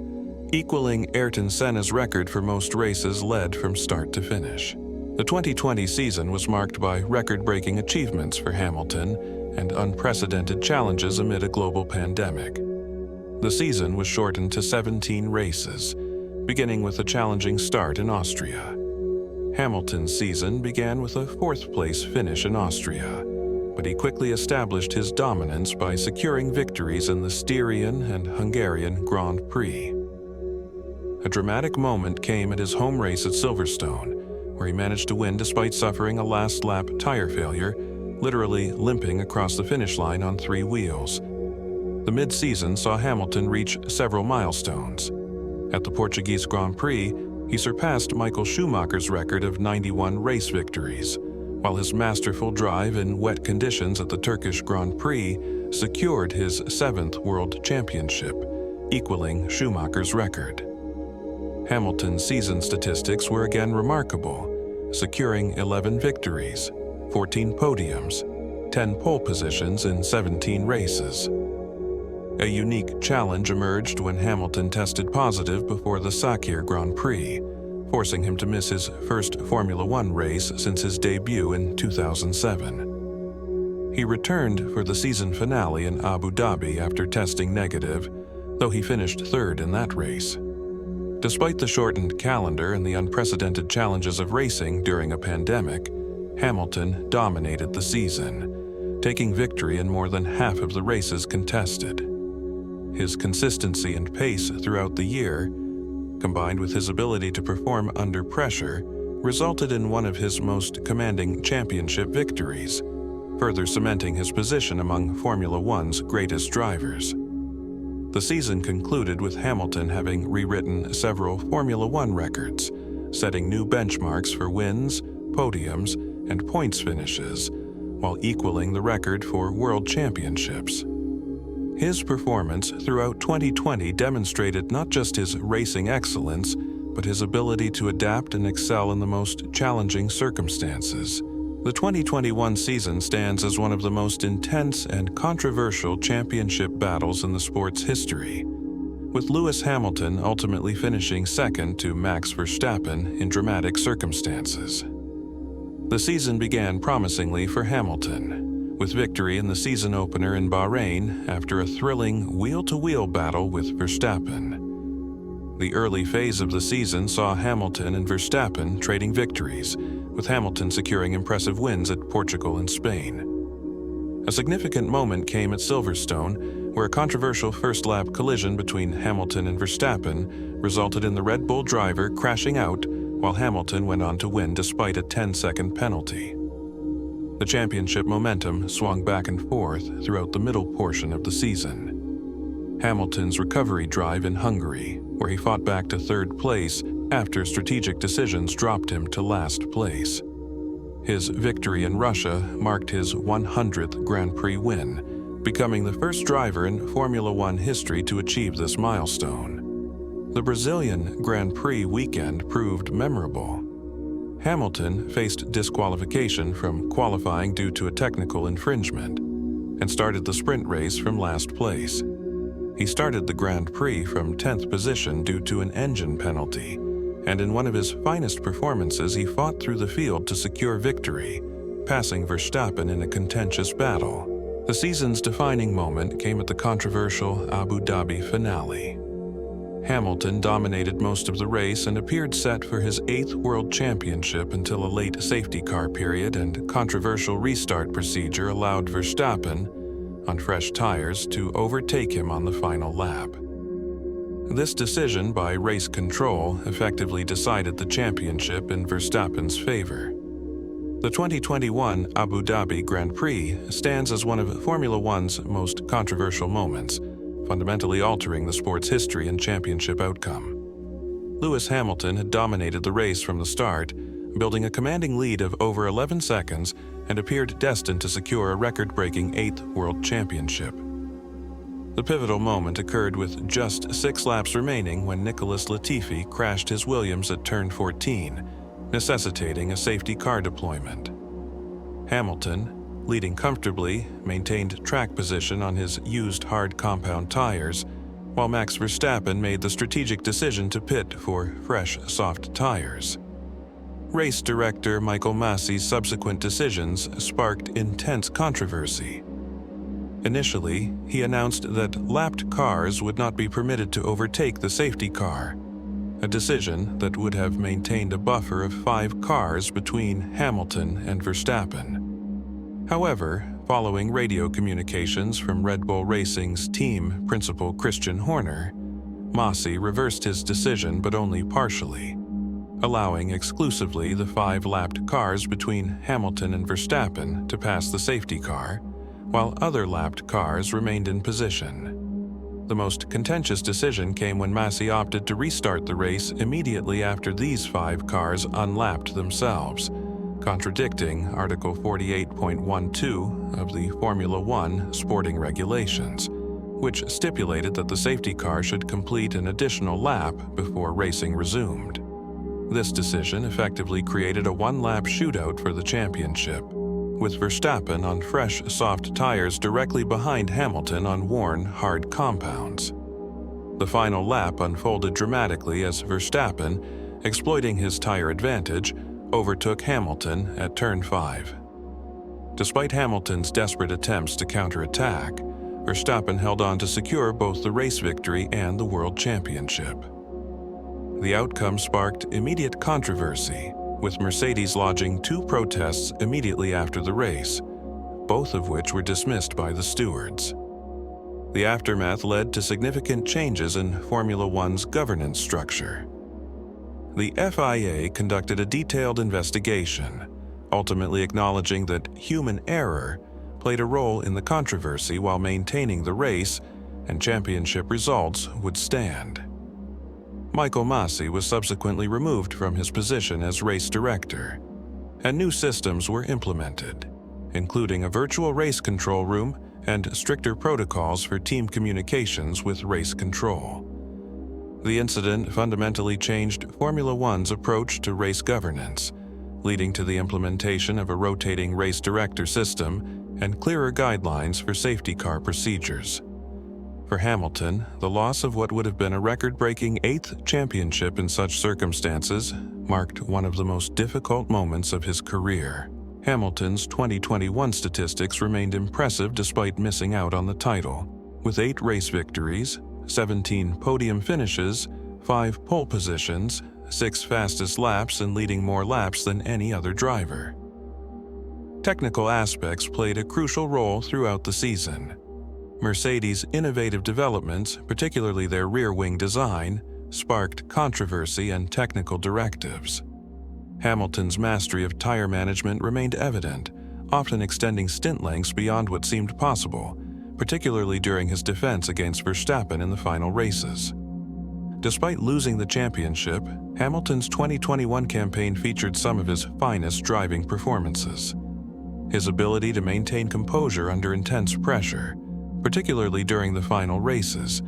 equaling Ayrton Senna's record for most races led from start to finish. The 2020 season was marked by record-breaking achievements for Hamilton and unprecedented challenges amid a global pandemic. The season was shortened to 17 races, beginning with a challenging start in Austria. Hamilton's season began with a 4th-place finish in Austria, but he quickly established his dominance by securing victories in the Styrian and Hungarian Grand Prix. A dramatic moment came at his home race at Silverstone, where he managed to win despite suffering a last-lap tire failure, literally limping across the finish line on 3 wheels. The mid-season saw Hamilton reach several milestones. At the Portuguese Grand Prix, he surpassed Michael Schumacher's record of 91 race victories, while his masterful drive in wet conditions at the Turkish Grand Prix secured his 7th World Championship, equaling Schumacher's record. Hamilton's season statistics were again remarkable, securing 11 victories, 14 podiums, 10 pole positions in 17 races. A unique challenge emerged when Hamilton tested positive before the Sakir Grand Prix, forcing him to miss his first Formula One race since his debut in 2007. He returned for the season finale in Abu Dhabi after testing negative, though he finished third in that race. Despite the shortened calendar and the unprecedented challenges of racing during a pandemic, Hamilton dominated the season, taking victory in more than half of the races contested. His consistency and pace throughout the year, combined with his ability to perform under pressure, resulted in one of his most commanding championship victories, further cementing his position among Formula One's greatest drivers. The season concluded with Hamilton having rewritten several Formula One records, setting new benchmarks for wins, podiums, and points finishes, while equaling the record for World Championships. His performance throughout 2020 demonstrated not just his racing excellence, but his ability to adapt and excel in the most challenging circumstances. The 2021 season stands as one of the most intense and controversial championship battles in the sport's history, with Lewis Hamilton ultimately finishing second to Max Verstappen in dramatic circumstances. The season began promisingly for Hamilton, with victory in the season opener in Bahrain after a thrilling wheel-to-wheel battle with Verstappen. The early phase of the season saw Hamilton and Verstappen trading victories, with Hamilton securing impressive wins at Portugal and Spain. A significant moment came at Silverstone, where a controversial first-lap collision between Hamilton and Verstappen resulted in the Red Bull driver crashing out, while Hamilton went on to win despite a 10-second penalty. The championship momentum swung back and forth throughout the middle portion of the season. Hamilton's recovery drive in Hungary, where he fought back to third place after strategic decisions dropped him to last place. His victory in Russia marked his 100th Grand Prix win, becoming the first driver in Formula One history to achieve this milestone. The Brazilian Grand Prix weekend proved memorable. Hamilton faced disqualification from qualifying due to a technical infringement and started the sprint race from last place. He started the Grand Prix from 10th position due to an engine penalty, and in one of his finest performances he fought through the field to secure victory, passing Verstappen in a contentious battle. The season's defining moment came at the controversial Abu Dhabi finale. Hamilton dominated most of the race and appeared set for his 8th World Championship until a late safety car period and controversial restart procedure allowed Verstappen, on fresh tires, to overtake him on the final lap. This decision by race control effectively decided the championship in Verstappen's favor. The 2021 Abu Dhabi Grand Prix stands as one of Formula One's most controversial moments, fundamentally altering the sport's history and championship outcome. Lewis Hamilton had dominated the race from the start, building a commanding lead of over 11 seconds and appeared destined to secure a record-breaking 8th World Championship. The pivotal moment occurred with just 6 laps remaining when Nicholas Latifi crashed his Williams at turn 14, necessitating a safety car deployment. Hamilton, leading comfortably, maintained track position on his used hard compound tires, while Max Verstappen made the strategic decision to pit for fresh soft tires. Race director Michael Masi's subsequent decisions sparked intense controversy. Initially, he announced that lapped cars would not be permitted to overtake the safety car, a decision that would have maintained a buffer of 5 cars between Hamilton and Verstappen. However, following radio communications from Red Bull Racing's team principal Christian Horner, Masi reversed his decision but only partially, allowing exclusively the 5 lapped cars between Hamilton and Verstappen to pass the safety car, while other lapped cars remained in position. The most contentious decision came when Masi opted to restart the race immediately after these 5 cars unlapped themselves, contradicting Article 48.12 of the Formula One sporting regulations, which stipulated that the safety car should complete an additional lap before racing resumed. This decision effectively created a one-lap shootout for the championship, with Verstappen on fresh, soft tires directly behind Hamilton on worn, hard compounds. The final lap unfolded dramatically as Verstappen, exploiting his tire advantage, overtook Hamilton at turn 5. Despite Hamilton's desperate attempts to counterattack, Verstappen held on to secure both the race victory and the World Championship. The outcome sparked immediate controversy, with Mercedes lodging 2 protests immediately after the race, both of which were dismissed by the stewards. The aftermath led to significant changes in Formula One's governance structure. The FIA conducted a detailed investigation, ultimately acknowledging that human error played a role in the controversy while maintaining the race and championship results would stand. Michael Masi was subsequently removed from his position as race director, and new systems were implemented, including a virtual race control room and stricter protocols for team communications with race control. The incident fundamentally changed Formula One's approach to race governance, leading to the implementation of a rotating race director system and clearer guidelines for safety car procedures. For Hamilton, the loss of what would have been a record-breaking 8th championship in such circumstances marked one of the most difficult moments of his career. Hamilton's 2021 statistics remained impressive despite missing out on the title, with 8 race victories, 17 podium finishes, 5 pole positions, 6 fastest laps, and leading more laps than any other driver. Technical aspects played a crucial role throughout the season. Mercedes' innovative developments, particularly their rear-wing design, sparked controversy and technical directives. Hamilton's mastery of tire management remained evident, often extending stint lengths beyond what seemed possible, particularly during his defense against Verstappen in the final races. Despite losing the championship, Hamilton's 2021 campaign featured some of his finest driving performances. His ability to maintain composure under intense pressure, particularly during the final races,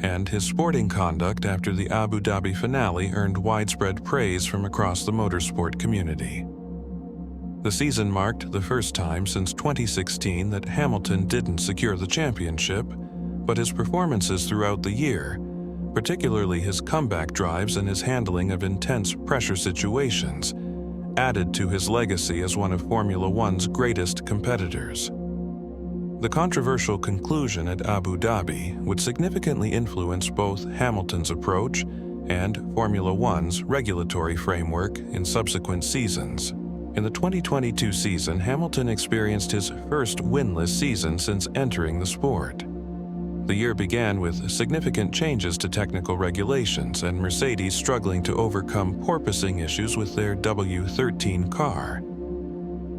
and his sporting conduct after the Abu Dhabi finale earned widespread praise from across the motorsport community. The season marked the first time since 2016 that Hamilton didn't secure the championship, but his performances throughout the year, particularly his comeback drives and his handling of intense pressure situations, added to his legacy as one of Formula One's greatest competitors. The controversial conclusion at Abu Dhabi would significantly influence both Hamilton's approach and Formula One's regulatory framework in subsequent seasons. In the 2022 season, Hamilton experienced his first winless season since entering the sport. The year began with significant changes to technical regulations and Mercedes struggling to overcome porpoising issues with their W13 car.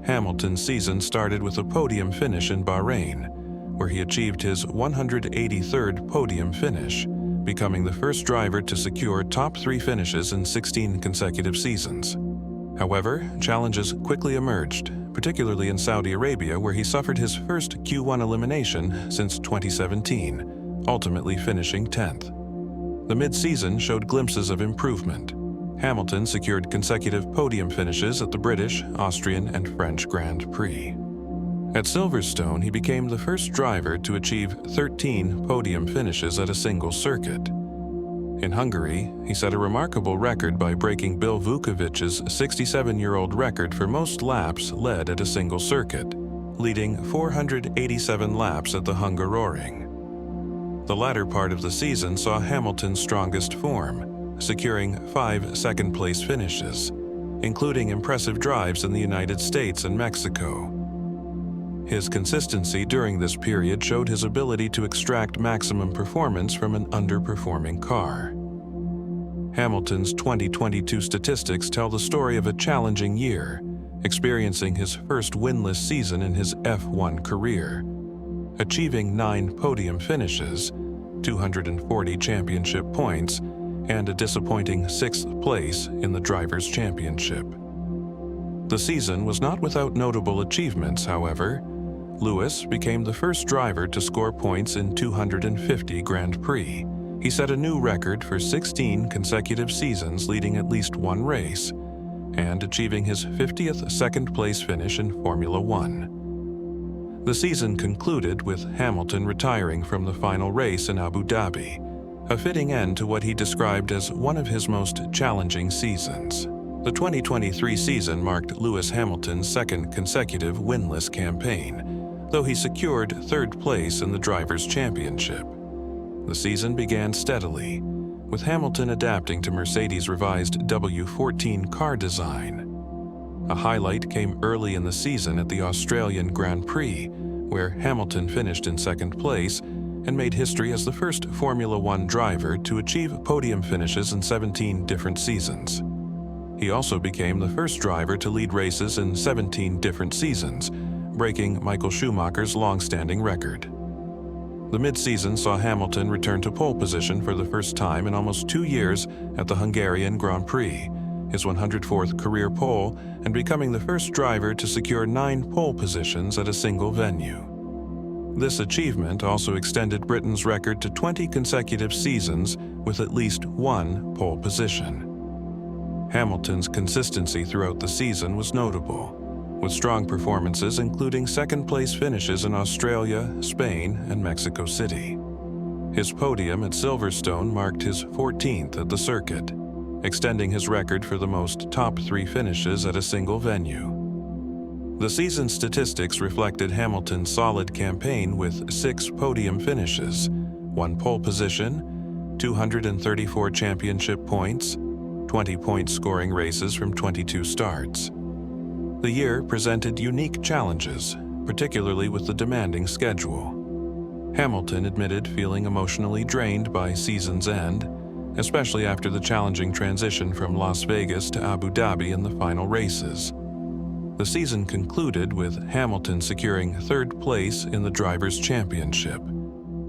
Hamilton's season started with a podium finish in Bahrain, where he achieved his 183rd podium finish, becoming the first driver to secure top 3 finishes in 16 consecutive seasons. However, challenges quickly emerged, particularly in Saudi Arabia, where he suffered his first Q1 elimination since 2017, ultimately finishing 10th. The mid-season showed glimpses of improvement. Hamilton secured consecutive podium finishes at the British, Austrian, and French Grand Prix. At Silverstone, he became the first driver to achieve 13 podium finishes at a single circuit. In Hungary, he set a remarkable record by breaking Bill Vukovic's 67-year-old record for most laps led at a single circuit, leading 487 laps at the Hungaroring. The latter part of the season saw Hamilton's strongest form, securing 5 second-place finishes, including impressive drives in the United States and Mexico. His consistency during this period showed his ability to extract maximum performance from an underperforming car. Hamilton's 2022 statistics tell the story of a challenging year, experiencing his first winless season in his F1 career, achieving 9 podium finishes, 240 championship points, and a disappointing 6th place in the Drivers' Championship. The season was not without notable achievements, however. Lewis became the first driver to score points in 250 Grand Prix. He He set a new record for 16 consecutive seasons leading at least one race, and achieving his 50th second-place finish in Formula One. The season concluded with Hamilton retiring from the final race in Abu Dhabi, a fitting end to what he described as one of his most challenging seasons. The 2023 season marked Lewis Hamilton's second consecutive winless campaign, though he secured third place in the Drivers' Championship. The season began steadily, with Hamilton adapting to Mercedes' revised W14 car design. A highlight came early in the season at the Australian Grand Prix, where Hamilton finished in second place and made history as the first Formula One driver to achieve podium finishes in 17 different seasons. He also became the first driver to lead races in 17 different seasons, breaking Michael Schumacher's long-standing record. The mid-season saw Hamilton return to pole position for the first time in almost 2 years at the Hungarian Grand Prix, his 104th career pole, and becoming the first driver to secure 9 pole positions at a single venue. This achievement also extended Britain's record to 20 consecutive seasons with at least one pole position. Hamilton's consistency throughout the season was notable, with strong performances including second-place finishes in Australia, Spain, and Mexico City. His podium at Silverstone marked his 14th at the circuit, extending his record for the most top 3 finishes at a single venue. The season statistics reflected Hamilton's solid campaign with 6 podium finishes, 1 pole position, 234 championship points, 20-point scoring races from 22 starts. The year presented unique challenges, particularly with the demanding schedule. Hamilton admitted feeling emotionally drained by season's end, especially after the challenging transition from Las Vegas to Abu Dhabi in the final races. The season concluded with Hamilton securing third place in the Drivers' Championship,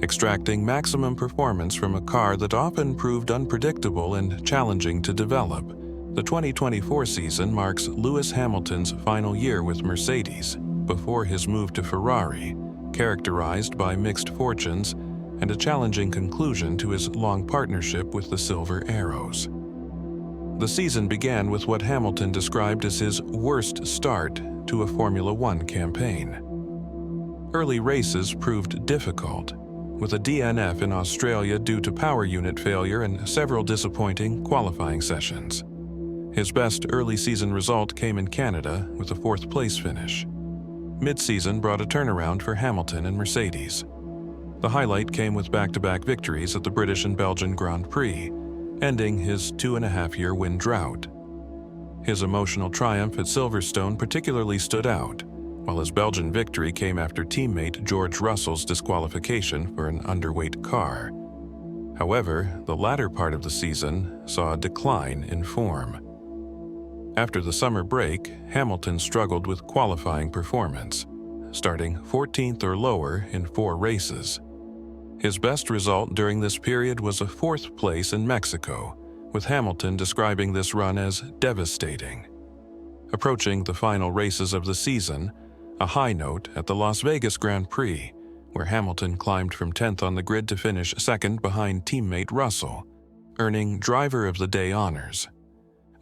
extracting maximum performance from a car that often proved unpredictable and challenging to develop. The 2024 season marks Lewis Hamilton's final year with Mercedes, before his move to Ferrari, characterized by mixed fortunes and a challenging conclusion to his long partnership with the Silver Arrows. The season began with what Hamilton described as his worst start to a Formula One campaign. Early races proved difficult, with a DNF in Australia due to power unit failure and several disappointing qualifying sessions. His best early season result came in Canada with a 4th-place finish. Mid-season brought a turnaround for Hamilton and Mercedes. The highlight came with back-to-back victories at the British and Belgian Grand Prix, ending his 2.5-year win drought. His emotional triumph at Silverstone particularly stood out, while his Belgian victory came after teammate George Russell's disqualification for an underweight car. However, the latter part of the season saw a decline in form. After the summer break, Hamilton struggled with qualifying performance, starting 14th or lower in 4 races. His best result during this period was a 4th place in Mexico, with Hamilton describing this run as devastating. Approaching the final races of the season, a high note at the Las Vegas Grand Prix, where Hamilton climbed from 10th on the grid to finish second behind teammate Russell, earning Driver of the Day honors.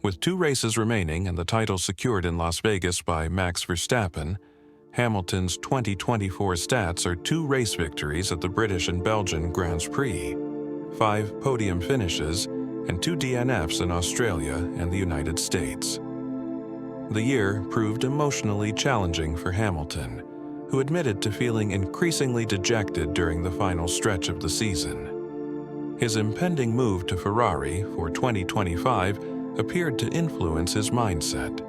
With 2 races remaining and the title secured in Las Vegas by Max Verstappen, Hamilton's 2024 stats are 2 race victories at the British and Belgian Grand Prix, 5 podium finishes, and 2 DNFs in Australia and the United States. The year proved emotionally challenging for Hamilton, who admitted to feeling increasingly dejected during the final stretch of the season. His impending move to Ferrari for 2025 appeared to influence his mindset,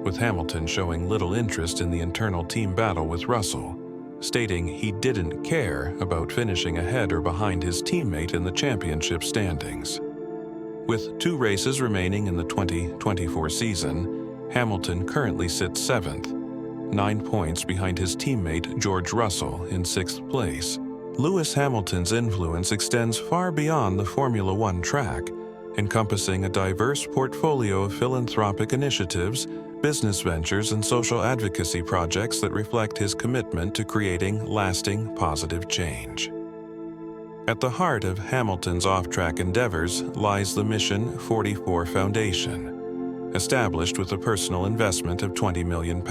with Hamilton showing little interest in the internal team battle with Russell, stating he didn't care about finishing ahead or behind his teammate in the championship standings. With 2 races remaining in the 2024 season, Hamilton currently sits 7th, 9 points behind his teammate George Russell in 6th place. Lewis Hamilton's influence extends far beyond the Formula One track, encompassing a diverse portfolio of philanthropic initiatives, business ventures, and social advocacy projects that reflect his commitment to creating lasting positive change. At the heart of Hamilton's off-track endeavors lies the Mission 44 Foundation, established with a personal investment of £20 million.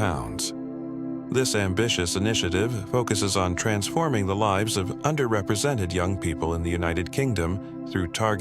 This ambitious initiative focuses on transforming the lives of underrepresented young people in the United Kingdom through targeted